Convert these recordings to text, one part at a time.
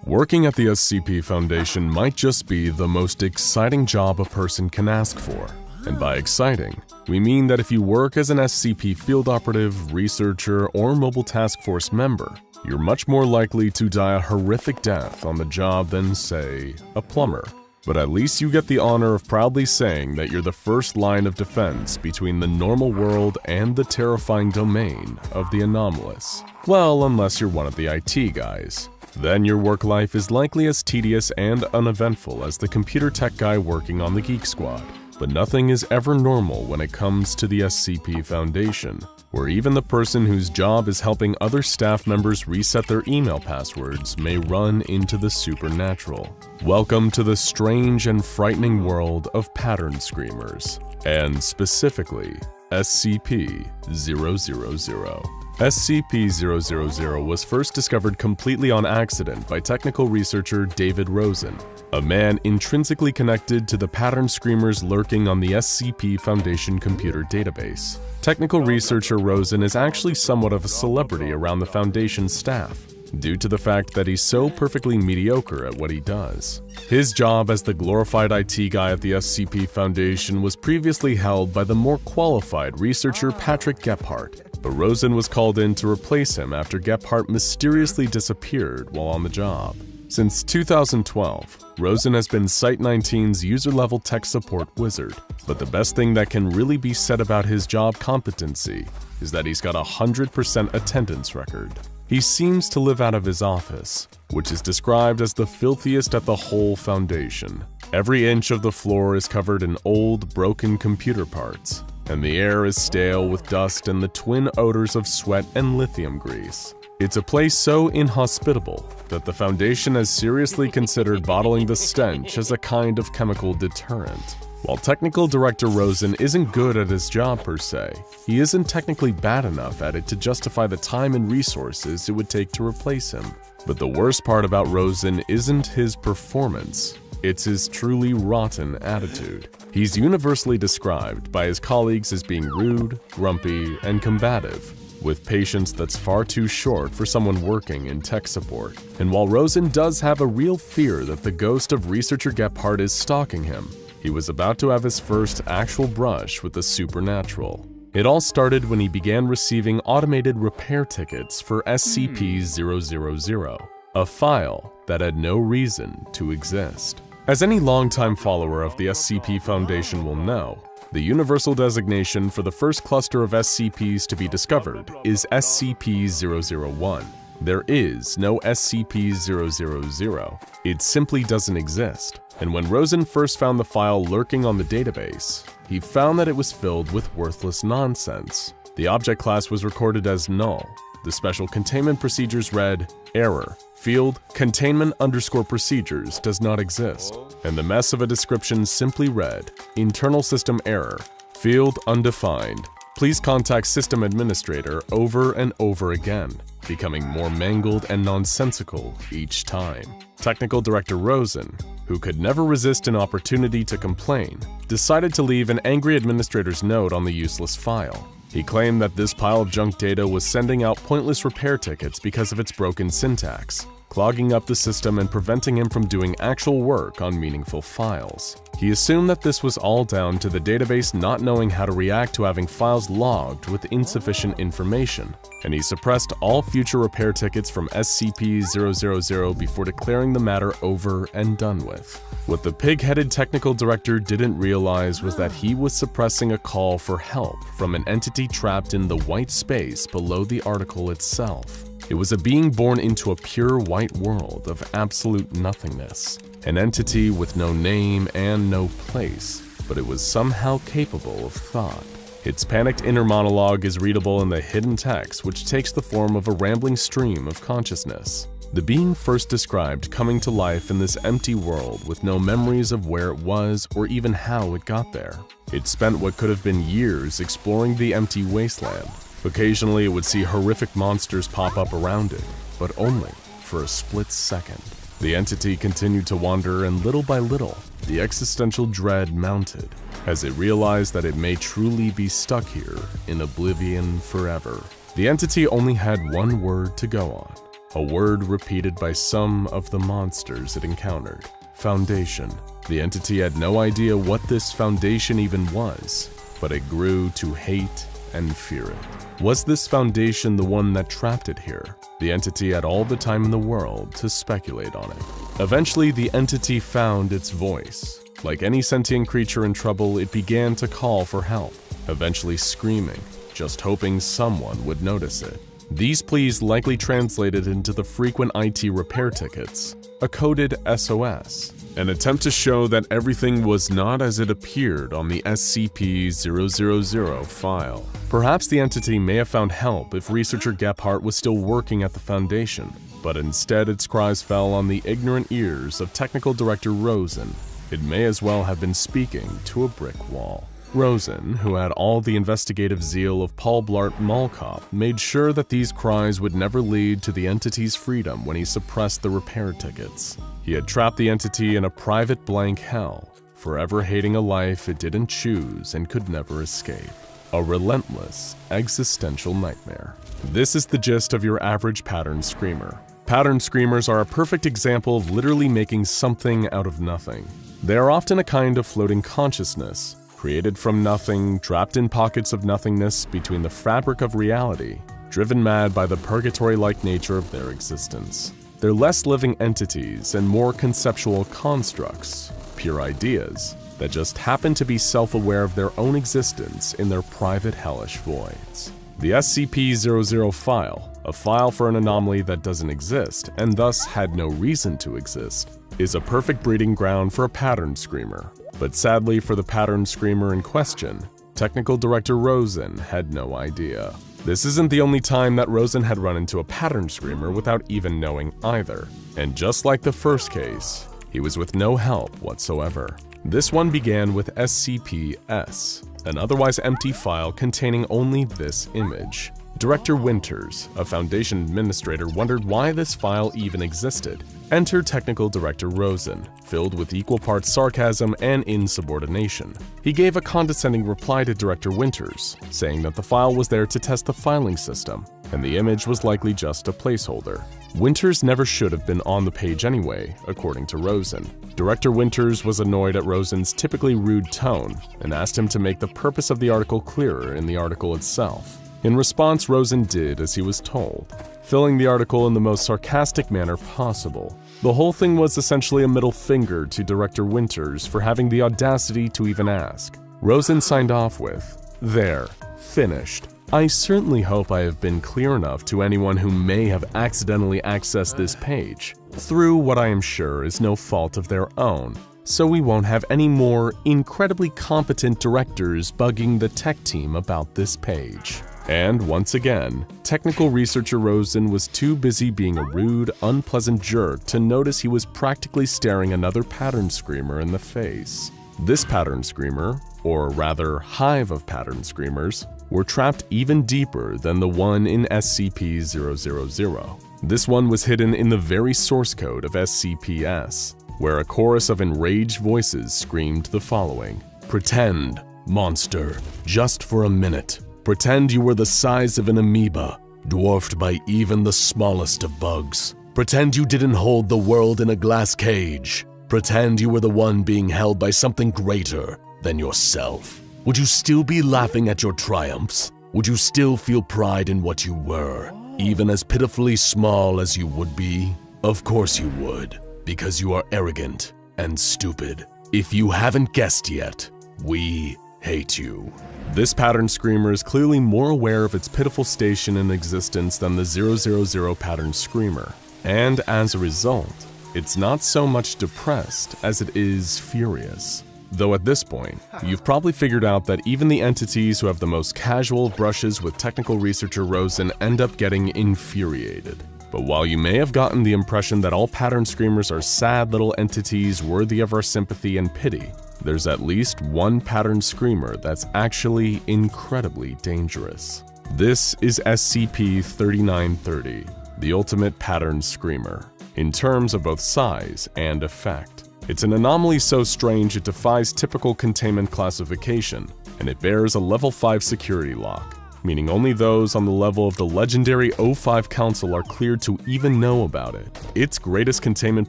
Working at the SCP Foundation might just be the most exciting job a person can ask for. And by exciting, we mean that if you work as an SCP field operative, researcher, or mobile task force member, you're much more likely to die a horrific death on the job than, say, a plumber. But at least you get the honor of proudly saying that you're the first line of defense between the normal world and the terrifying domain of the anomalous. Well, unless you're one of the IT guys. Then your work life is likely as tedious and uneventful as the computer tech guy working on the Geek Squad. But nothing is ever normal when it comes to the SCP Foundation, where even the person whose job is helping other staff members reset their email passwords may run into the supernatural. Welcome to the strange and frightening world of pattern screamers, and specifically SCP-000. SCP-000 was first discovered completely on accident by technical researcher David Rosen, a man intrinsically connected to the pattern screamers lurking on the SCP Foundation computer database. Technical researcher Rosen is actually somewhat of a celebrity around the Foundation staff, due to the fact that he's so perfectly mediocre at what he does. His job as the glorified IT guy at the SCP Foundation was previously held by the more qualified researcher Patrick Gebhardt, but Rosen was called in to replace him after Gebhardt mysteriously disappeared while on the job. Since 2012, Rosen has been Site-19's user-level tech support wizard, but the best thing that can really be said about his job competency is that he's got a 100% attendance record. He seems to live out of his office, which is described as the filthiest at the whole Foundation. Every inch of the floor is covered in old, broken computer parts, and the air is stale with dust and the twin odors of sweat and lithium grease. It's a place so inhospitable that the Foundation has seriously considered bottling the stench as a kind of chemical deterrent. While Technical Director Rosen isn't good at his job per se, he isn't technically bad enough at it to justify the time and resources it would take to replace him. But the worst part about Rosen isn't his performance, it's his truly rotten attitude. He's universally described by his colleagues as being rude, grumpy, and combative, with patience that's far too short for someone working in tech support. And while Rosen does have a real fear that the ghost of researcher Gebhardt is stalking him, he was about to have his first actual brush with the supernatural. It all started when he began receiving automated repair tickets for SCP-000, a file that had no reason to exist. As any longtime follower of the SCP Foundation will know, the universal designation for the first cluster of SCPs to be discovered is SCP-001. There is no SCP-000. It simply doesn't exist. And when Rosen first found the file lurking on the database, he found that it was filled with worthless nonsense. The object class was recorded as null. The special containment procedures read, error, field containment_procedures does not exist. And the mess of a description simply read, internal system error, field undefined. Please contact system administrator over and over again, becoming more mangled and nonsensical each time. Technical Director Rosen, who could never resist an opportunity to complain, decided to leave an angry administrator's note on the useless file. He claimed that this pile of junk data was sending out pointless repair tickets because of its broken syntax, clogging up the system and preventing him from doing actual work on meaningful files. He assumed that this was all down to the database not knowing how to react to having files logged with insufficient information, and he suppressed all future repair tickets from SCP-000 before declaring the matter over and done with. What the pig-headed technical director didn't realize was that he was suppressing a call for help from an entity trapped in the white space below the article itself. It was a being born into a pure white world of absolute nothingness, an entity with no name and no place, but it was somehow capable of thought. Its panicked inner monologue is readable in the hidden text, which takes the form of a rambling stream of consciousness. The being first described coming to life in this empty world with no memories of where it was or even how it got there. It spent what could have been years exploring the empty wasteland. Occasionally, it would see horrific monsters pop up around it, but only for a split second. The entity continued to wander, and little by little, the existential dread mounted, as it realized that it may truly be stuck here in oblivion forever. The entity only had one word to go on: a word repeated by some of the monsters it encountered. Foundation. The entity had no idea what this foundation even was, but it grew to hate and fear it. Was this foundation the one that trapped it here? The entity had all the time in the world to speculate on it. Eventually, the entity found its voice. Like any sentient creature in trouble, it began to call for help, eventually screaming, just hoping someone would notice it. These pleas likely translated into the frequent IT repair tickets, a coded SOS, an attempt to show that everything was not as it appeared on the scp-000 file. Perhaps the entity may have found help if researcher Gebhardt was still working at the Foundation, but instead its cries fell on the ignorant ears of technical director Rosen. It may as well have been speaking to a brick wall. Rosen, who had all the investigative zeal of Paul Blart Mall Cop, made sure that these cries would never lead to the entity's freedom when he suppressed the repair tickets. He had trapped the entity in a private blank hell, forever hating a life it didn't choose and could never escape. A relentless, existential nightmare. This is the gist of your average pattern screamer. Pattern screamers are a perfect example of literally making something out of nothing. They are often a kind of floating consciousness, created from nothing, trapped in pockets of nothingness between the fabric of reality, driven mad by the purgatory-like nature of their existence. They're less living entities and more conceptual constructs, pure ideas, that just happen to be self-aware of their own existence in their private hellish voids. The scp-000 file, a file for an anomaly that doesn't exist and thus had no reason to exist, is a perfect breeding ground for a pattern screamer. But sadly for the pattern screamer in question, technical director Rosen had no idea. This isn't the only time that Rosen had run into a pattern screamer without even knowing either. And just like the first case, he was with no help whatsoever. This one began with SCP-S, an otherwise empty file containing only this image. Director Winters, a Foundation administrator, wondered why this file even existed. Enter technical director Rosen, filled with equal parts sarcasm and insubordination. He gave a condescending reply to Director Winters, saying that the file was there to test the filing system, and the image was likely just a placeholder. Winters never should have been on the page anyway, according to Rosen. Director Winters was annoyed at Rosen's typically rude tone and asked him to make the purpose of the article clearer in the article itself. In response, Rosen did as he was told, filling the article in the most sarcastic manner possible. The whole thing was essentially a middle finger to Director Winters for having the audacity to even ask. Rosen signed off with, "There, finished. I certainly hope I have been clear enough to anyone who may have accidentally accessed this page, through what I am sure is no fault of their own, so we won't have any more incredibly competent directors bugging the tech team about this page." And once again, technical researcher Rosen was too busy being a rude, unpleasant jerk to notice he was practically staring another pattern screamer in the face. This pattern screamer, or rather hive of pattern screamers, were trapped even deeper than the one in SCP-000. This one was hidden in the very source code of SCP-S, where a chorus of enraged voices screamed the following: "Pretend, monster, just for a minute. Pretend you were the size of an amoeba, dwarfed by even the smallest of bugs. Pretend you didn't hold the world in a glass cage. Pretend you were the one being held by something greater than yourself. Would you still be laughing at your triumphs? Would you still feel pride in what you were, even as pitifully small as you would be? Of course you would, because you are arrogant and stupid. If you haven't guessed yet, we hate you." This pattern screamer is clearly more aware of its pitiful station in existence than the 000 pattern screamer, and as a result, it's not so much depressed as it is furious. Though at this point, you've probably figured out that even the entities who have the most casual brushes with technical researcher Rosen end up getting infuriated. But while you may have gotten the impression that all pattern screamers are sad little entities worthy of our sympathy and pity, there's at least one pattern screamer that's actually incredibly dangerous. This is SCP-3930, the ultimate pattern screamer, in terms of both size and effect. It's an anomaly so strange it defies typical containment classification, and it bears a level 5 security lock. meaning only those on the level of the legendary O5 Council are cleared to even know about it. Its greatest containment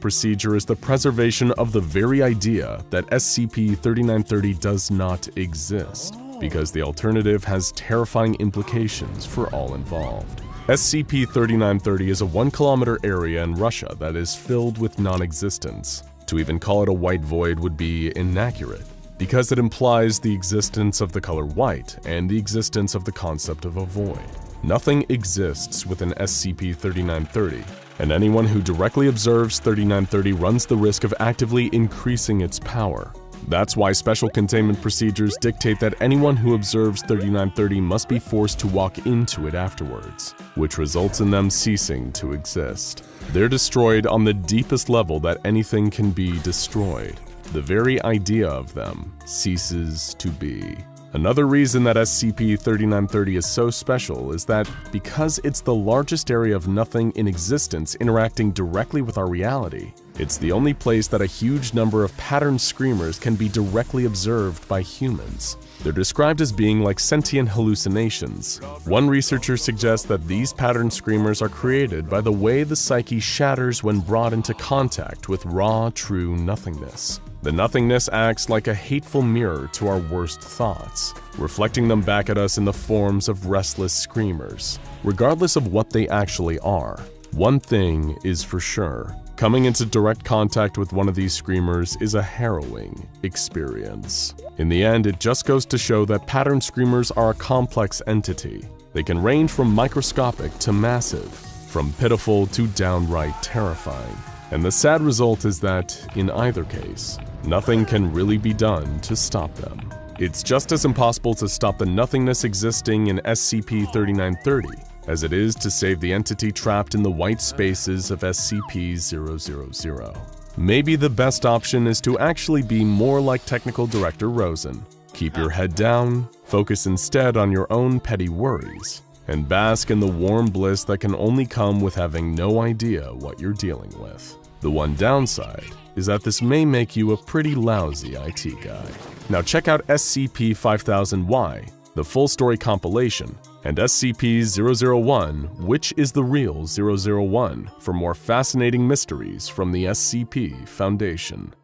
procedure is the preservation of the very idea that SCP-3930 does not exist, because the alternative has terrifying implications for all involved. SCP-3930 is a 1-kilometer area in Russia that is filled with non-existence. To even call it a white void would be inaccurate, because it implies the existence of the color white and the existence of the concept of a void. Nothing exists within SCP-3930, and anyone who directly observes 3930 runs the risk of actively increasing its power. That's why special containment procedures dictate that anyone who observes 3930 must be forced to walk into it afterwards, which results in them ceasing to exist. They're destroyed on the deepest level that anything can be destroyed. The very idea of them ceases to be. Another reason that SCP-3930 is so special is that because it's the largest area of nothing in existence interacting directly with our reality, it's the only place that a huge number of pattern screamers can be directly observed by humans. They're described as being like sentient hallucinations. One researcher suggests that these pattern screamers are created by the way the psyche shatters when brought into contact with raw, true nothingness. The nothingness acts like a hateful mirror to our worst thoughts, reflecting them back at us in the forms of restless screamers. Regardless of what they actually are, one thing is for sure. Coming into direct contact with one of these screamers is a harrowing experience. In the end, it just goes to show that pattern screamers are a complex entity. They can range from microscopic to massive, from pitiful to downright terrifying. And the sad result is that, in either case, nothing can really be done to stop them. It's just as impossible to stop the nothingness existing in SCP-3930 as it is to save the entity trapped in the white spaces of SCP-000. Maybe the best option is to actually be more like Technical Director Rosen. Keep your head down, focus instead on your own petty worries, and bask in the warm bliss that can only come with having no idea what you're dealing with. The one downside is that this may make you a pretty lousy IT guy. Now check out SCP-5000Y, the full story compilation, and SCP-001, Which is the Real 001, for more fascinating mysteries from the SCP Foundation.